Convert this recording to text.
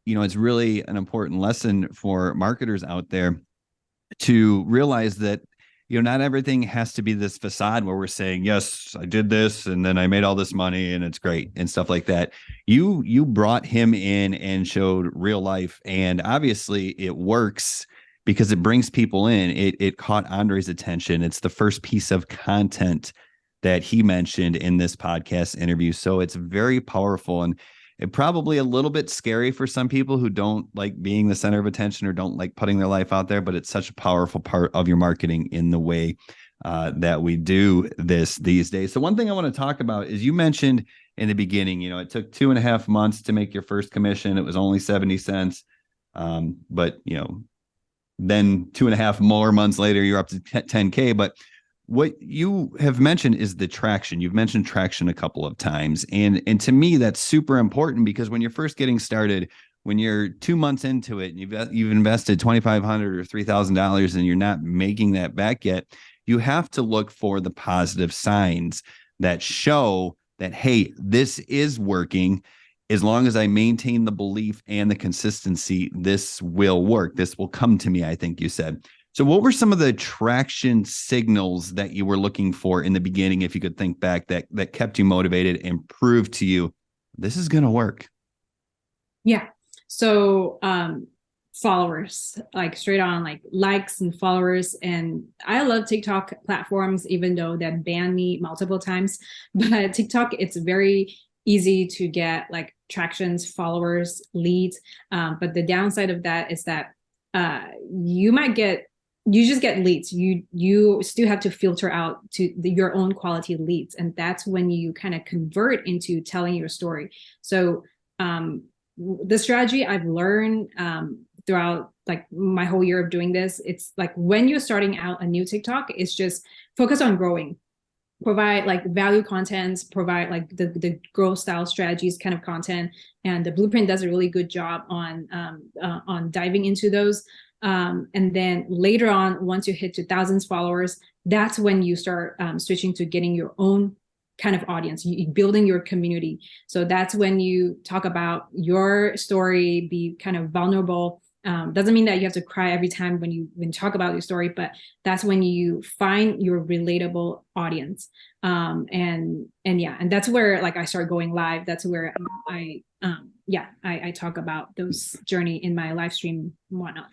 it's really an important lesson for marketers out there to realize that not everything has to be this facade where we're saying, yes, I did this and then I made all this money and it's great and stuff like that. You brought him in and showed real life, and obviously it works because it brings people in. It caught Andre's attention. It's the first piece of content that he mentioned in this podcast interview. So it's very powerful, and it probably a little bit scary for some people who don't like being the center of attention or don't like putting their life out there, but it's such a powerful part of your marketing in the way that we do this these days. So one thing I want to talk about is you mentioned in the beginning, it took 2.5 months to make your first commission. It was only 70 cents. But then 2.5 more months later, you're up to 10K. But what you have mentioned is the traction. You've mentioned traction a couple of times. And to me, that's super important, because when you're first getting started, when you're 2 months into it and you've invested $2,500 or $3,000 and you're not making that back yet, you have to look for the positive signs that show that, hey, this is working. As long as I maintain the belief and the consistency, this will work. This will come to me, I think you said. So what were some of the traction signals that you were looking for in the beginning, if you could think back, that kept you motivated and proved to you this is going to work? Yeah. So followers, like straight on, like likes and followers. And I love TikTok platforms, even though that banned me multiple times. But TikTok, it's very easy to get like tractions, followers, leads. But the downside of that is that you just get leads. You still have to filter out to your own quality leads. And that's when you kind of convert into telling your story. So the strategy I've learned throughout like my whole year of doing this, it's like when you're starting out a new TikTok, it's just focus on growing. Provide like value contents, provide like the growth style strategies kind of content. And the Blueprint does a really good job on diving into those. And then later on, once you hit to thousands followers, that's when you start switching to getting your own kind of audience, building your community. So that's when you talk about your story, be kind of vulnerable. Doesn't mean that you have to cry every time when you talk about your story, but that's when you find your relatable audience. And that's where like I start going live. That's where I talk about those journey in my live stream and whatnot.